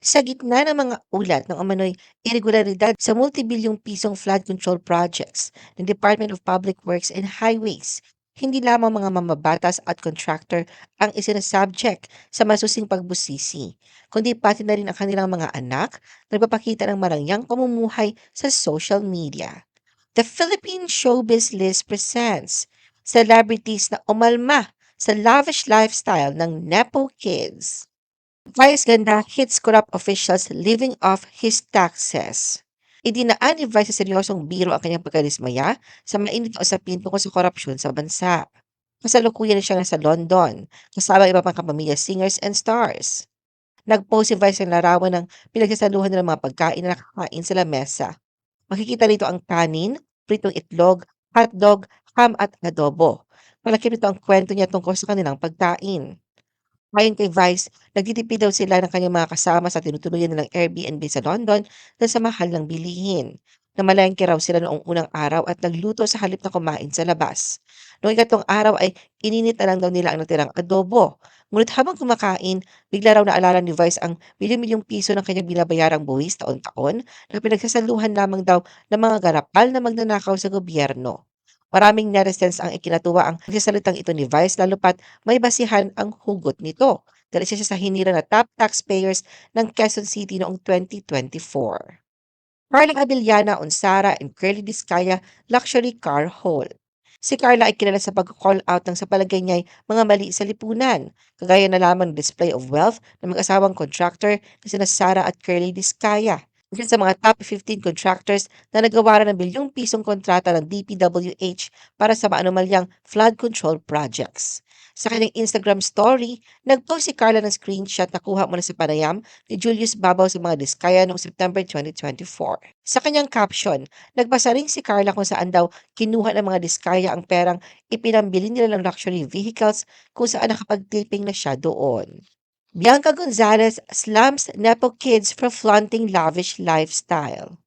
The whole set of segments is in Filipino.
Sa gitna ng mga ulat ng umano'y irregularidad sa multibilyong pisong flood control projects ng Department of Public Works and Highways, hindi lamang mga mamabatas at contractor ang isinasubject sa masusing pagbusisi, kundi pati na rin ang kanilang mga anak na nagpapakita ng marangyang pamumuhay sa social media. The Philippine Showbiz List presents celebrities na umalma sa lavish lifestyle ng Nepo Kids. Vice ganda hits corrupt officials living off his taxes. Idinaan ni Vice sa seryosong biro ang kanyang pagkadismaya sa mainit na usapin tungkol sa korupsyon sa bansa. Kasalukuyan siya nasa London, kasama ang iba pang kapamilya singers and stars. Nag-post si Vice ng larawan ng pinagsasaluhan ng mga pagkain na nakakain sa lamesa. Makikita rito ang kanin, pritong itlog, hotdog, ham at adobo. Malaki rito ang kwento niya tungkol sa kanilang pagkain. Ayon kay Vice, nagtitipid daw sila ng kanyang mga kasama sa tinutuluyan nilang Airbnb sa London dahil sa mahal ng bilihin. Namalengke raw sila noong unang araw at nagluto sa halip na kumain sa labas. Noong ikatlong araw ay ininit na lang daw nila ang natirang adobo. Ngunit habang kumakain, bigla raw naalala ni Vice ang milyong-milyong piso ng kanyang binabayarang buwis taon-taon na pinagsasaluhan lamang daw ng mga garapal na magnanakaw sa gobyerno. Maraming netizens ang ikinatuwa ang pagsasalitang ito ni Vice lalo pat may basihan ang hugot nito dahil isa siya sa hinirang na top taxpayers ng Quezon City noong 2024. Carla Abellana on Sara and Curly Discaya Luxury Car Haul. Si Carla ay kilala sa pag-call out ng sa palagay niya ay mga mali sa lipunan, kagaya na lamang ng display of wealth ng mag-asawang contractor na sina Sara at Curly Discaya. Isa sa mga top 15 contractors na nagawa ng bilyong pisong kontrata ng DPWH para sa maanumalyang flood control projects. Sa kanyang Instagram story, nag-post si Carla ng screenshot na kuha mula sa panayam ni Julius Babaw sa mga Diskaya noong September 2024. Sa kanyang caption, nagbasa rin si Carla kung saan daw kinuha ng mga Diskaya ang perang ipinambili nila ng luxury vehicles kung saan nakapag-taping na siya doon. Bianca Gonzalez slams Nepo kids for flaunting lavish lifestyle.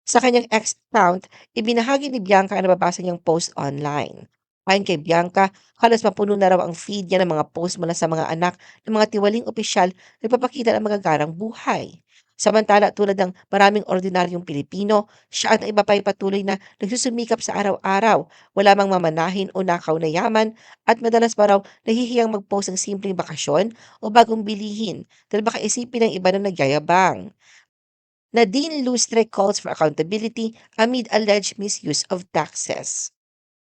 Sa kanyang X account, ibinahagi ni Bianca ang nababasa niyang post online. Ayon kay Bianca, halos mapuno na raw ang feed niya ng mga post mula sa mga anak ng mga tiwaling opisyal na nagpapakita ng magagarang buhay. Samantala, tulad ng maraming ordinaryong Pilipino, siya at ang iba pa ay patuloy na nagsusumikap sa araw-araw, wala mang mamanahin o nakaw na yaman, at madalas pa raw nahihiyang mag-post ng simpleng bakasyon o bagong bilihin dahil baka isipin ng iba na nagyayabang. Nadine Lustre calls for accountability amid alleged misuse of taxes.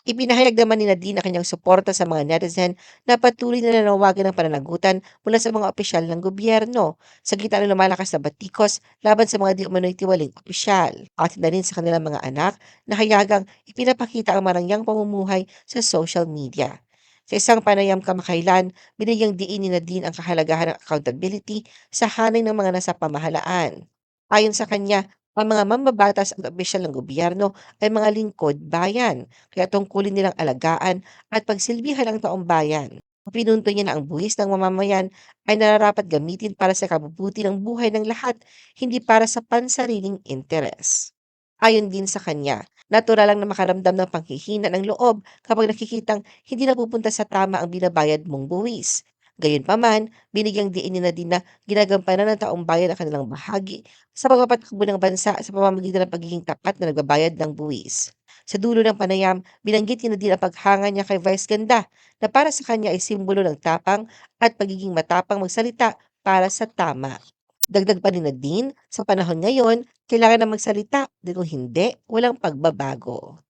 Ipinahayag naman ni Nadine ang kanyang suporta sa mga netizen na patuloy na nanawagan ng pananagutan mula sa mga opisyal ng gobyerno sa gitna ng lumalakas na batikos laban sa mga di umano'y tiwaling opisyal. At na rin sa kanilang mga anak na hayagang ipinapakita ang marangyang pamumuhay sa social media. Sa isang panayam kamakailan, binigyang diin ni Nadine ang kahalagahan ng accountability sa hanay ng mga nasa pamahalaan. Ayon sa kanya, ang mga mambabatas at opisyal ng gobyerno ay mga lingkod bayan, kaya tungkulin nilang alagaan at pagsilbihan ang taong bayan. Pinunto niya na ang buwis ng mamamayan ay nararapat gamitin para sa kabubuti ng buhay ng lahat, hindi para sa pansariling interes. Ayon din sa kanya, natural lang na makaramdam ng panghihina ng loob kapag nakikitang hindi napupunta sa tama ang binabayad mong buwis. Gayunpaman, binigyang diin ni Nadine na ginagampanan ng taong bayan ang kanilang bahagi sa pagpapatakbo ng bansa sa pamamagitan ng pagiging tapat na nagbabayad ng buwis. Sa dulo ng panayam, binanggit ni Nadine ang paghanga niya kay Vice Ganda na para sa kanya ay simbolo ng tapang at pagiging matapang magsalita para sa tama. Dagdag pa ni Nadine, sa panahon ngayon, kailangan na magsalita dahil kung hindi, walang pagbabago.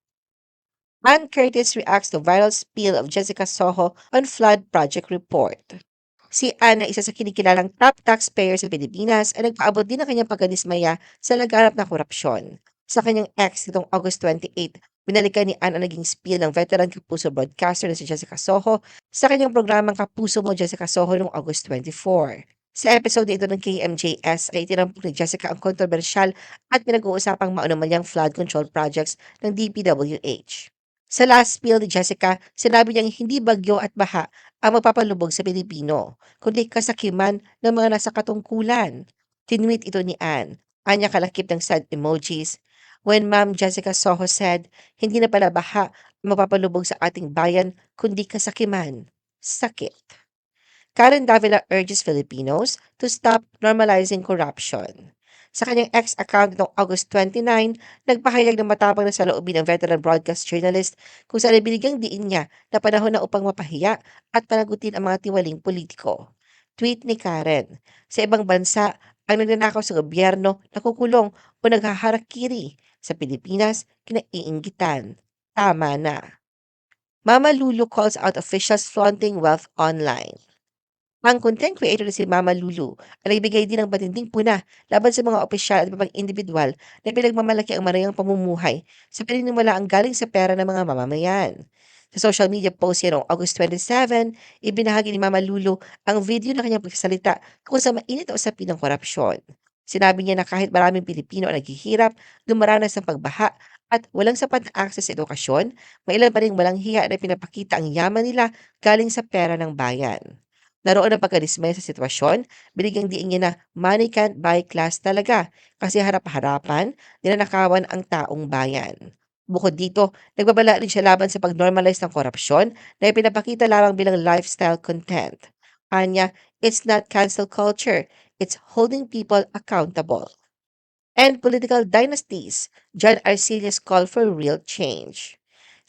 Ann Curtis reacts to viral spiel of Jessica Soho on flood project report. Si Ann na isa sa kinikilalang top taxpayer sa Pilipinas ay nagpaabot din ng kanyang pagkadismaya sa laganap na korupsyon. Sa kanyang ex nitong August 28, binalikan ni Ann ang naging spiel ng veteran Kapuso broadcaster na si Jessica Soho sa kanyang programang Kapuso Mo Jessica Soho noong August 24. Sa episode ito ng KMJS ay itinampok ni Jessica ang kontrobersyal at pinag-uusapang maunumalyang flood control projects ng DPWH. Sa last spiel ni Jessica, sinabi niyang hindi bagyo at baha ang magpapalubog sa Pilipino, kundi kasakiman ng mga nasa katungkulan. Tinweet ito ni Anne. Anya kalakip ng sad emojis. When Ma'am Jessica Soho said, hindi na pala baha ang magpapalubog sa ating bayan, kundi kasakiman. Sakit. Karen Davila urges Filipinos to stop normalizing corruption. Sa kanyang ex-account noong August 29, nagpahayag ng matapang na saloobin ng veteran broadcast journalist kung saan ay binigyang diin niya na panahon na upang mapahiya at panagutin ang mga tiwaling politiko. Tweet ni Karen, sa ibang bansa, ang nagnanakaw sa gobyerno nakukulong o naghaharakiri. Sa Pilipinas, kinaiinggitan. Tama na. Mama Lulu calls out officials flaunting wealth online. Ang content creator na si Mama Lulu ay nagbigay din ng matinding puna laban sa mga opisyal at ibang individual na pinagmamalaki ang marayang pamumuhay sa paniniwalaang galing sa pera ng mga mamamayan. Sa social media post niya noong August 27, ibinahagi ni Mama Lulu ang video ng kanyang pagsasalita tungkol sa mainit na usapin ng korupsyon. Sinabi niya na kahit maraming Pilipino ang naghihirap, dumaranas ng pagbaha at walang sapat na akses sa edukasyon, may ilan pa rin walang hiya na pinapakita ang yaman nila galing sa pera ng bayan. Naroon ang pagkadismaya sa sitwasyon, binigyang diin niya na money can't buy class talaga kasi harap-harapan, ninanakawan ang taong bayan. Bukod dito, nagbabala rin siya laban sa pag-normalize ng korupsyon na ipinapakita lamang bilang lifestyle content. Anya, it's not cancel culture, it's holding people accountable. And political dynasties, John Arcelia's call for real change.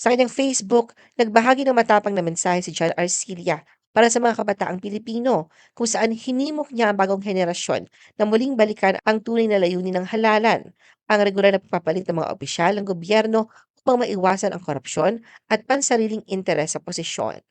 Sa kanyang Facebook, nagbahagi ng matapang na mensahe si John Arcelia para sa mga kabataang Pilipino kung saan hinimok niya ang bagong henerasyon na muling balikan ang tunay na layunin ng halalan, ang regular na pagpapalit ng mga opisyal ng gobyerno upang maiwasan ang korupsyon at pansariling interes sa posisyon.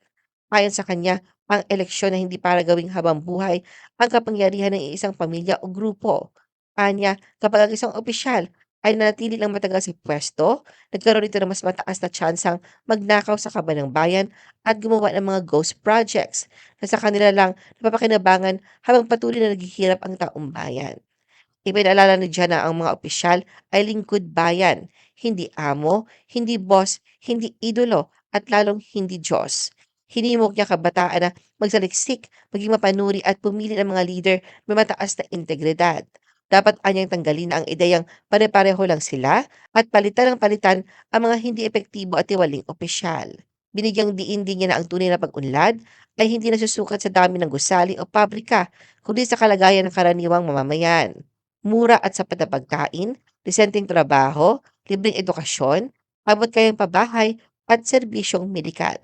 Ayon sa kanya, ang eleksyon na hindi para gawing habang-buhay ang kapangyarihan ng isang pamilya o grupo. Anya, kapag ang isang opisyal ay nanatili lang matagal sa pwesto, nagkaroon ito ng mas mataas na tsansang magnakaw sa kaban ng bayan at gumawa ng mga ghost projects na sa kanila lang napapakinabangan habang patuloy na naghihirap ang taong bayan. Ipinaalala ni Diyan na ang mga opisyal ay lingkod bayan, hindi amo, hindi boss, hindi idolo, at lalong hindi Diyos. Hinimok niya kabataan na magsaliksik, maging mapanuri at pumili ng mga leader may mataas na integridad. Dapat anyang tanggalin na ang ideyang pare-pareho lang sila at palitan ng palitan ang mga hindi epektibo at tiwaling opisyal. Binigyang diin din niya na ang tunay na pag-unlad ay hindi nasusukat sa dami ng gusali o pabrika, kundi sa kalagayan ng karaniwang mamamayan. Mura at sapat na pagkain, disenteng trabaho, libreng edukasyon, abot kayang pabahay at serbisyong medikal.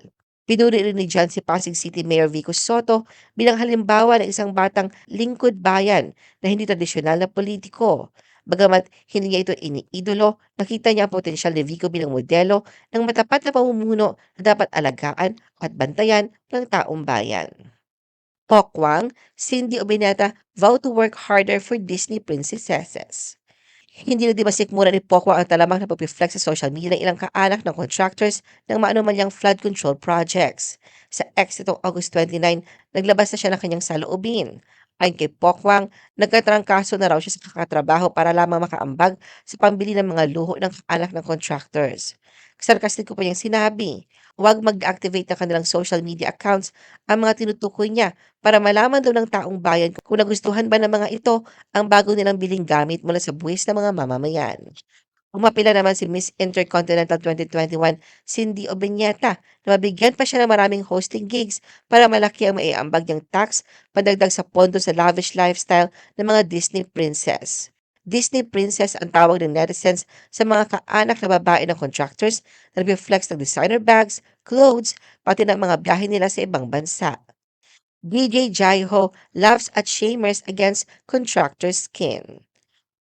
Pinuri rin ni John si Pasig City Mayor Vico Soto bilang halimbawa ng isang batang lingkod bayan na hindi tradisyonal na politiko. Bagamat hindi niya ito iniidolo, nakita niya ang potensyal ni Vico bilang modelo ng matapat na pamumuno na dapat alagaan at bantayan ng taong bayan. Pokwang, Cindy Obineta vow to work harder for Disney princesses. Hindi na 'di ba sikmura ni Pokwang ang talamak na pagpi-flex sa social media ng ilang kaanak ng contractors ng maanumalyang flood control projects. Sa X nitong August 29, naglabas na siya ng kanyang saloobin. Ayon kay Pokwang, nagkatrangkaso na raw siya sa kakatrabaho para lamang makaambag sa pambili ng mga luho ng kaanak ng contractors. Sarkastiko pa niyang sinabi, huwag mag-activate ng kanilang social media accounts ang mga tinutukoy niya para malaman daw ng taong bayan kung nagustuhan ba ng mga ito ang bago nilang biling gamit mula sa buwis ng mga mamamayan. Umapila naman si Miss Intercontinental 2021 Cindy Obeñeta na mabigyan pa siya ng maraming hosting gigs para malaki ang maiambag niyang tax padagdag sa pondo sa lavish lifestyle ng mga Disney princess. Disney princess ang tawag ng netizens sa mga kaanak na babae ng contractors na nag-flex ng designer bags, clothes, pati ng mga biyahe nila sa ibang bansa. DJ Jaiho laughs at shamers against contractor skin.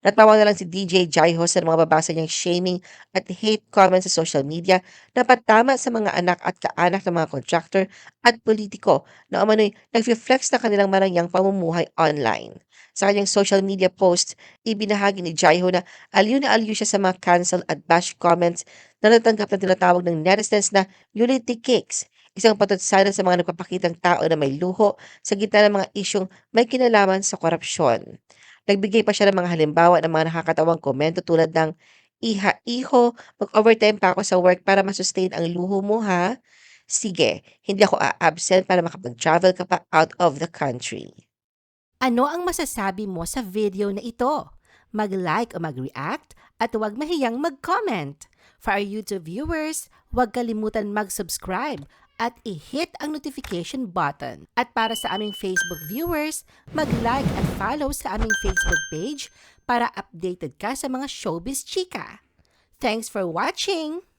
Natawa na lang si DJ Jaiho sa mga babasa niyang shaming at hate comments sa social media na patama sa mga anak at kaanak ng mga contractor at politiko na umano'y nag-flex na kanilang maranyang pamumuhay online. Sa kanyang social media post, ibinahagi ni Jaiho na aliw siya sa mga cancel at bash comments na natanggap na tinatawag ng netizens na unity cakes, isang patutsada sa mga nagpapakitang tao na may luho sa gitna ng mga isyong may kinalaman sa korupsyon. Nagbigay pa siya ng mga halimbawa ng mga nakakatawang komento tulad ng, "Iha, iho, mag-overtime pa ako sa work para ma-sustain ang luho mo ha? Sige, hindi ako a-absent para makapag-travel ka pa out of the country." Ano ang masasabi mo sa video na ito? Mag-like o mag-react at huwag mahiyang mag-comment. For our YouTube viewers, huwag kalimutan mag-subscribe at i-hit ang notification button. At para sa aming Facebook viewers, mag-like at follow sa aming Facebook page para updated ka sa mga showbiz chika. Thanks for watching!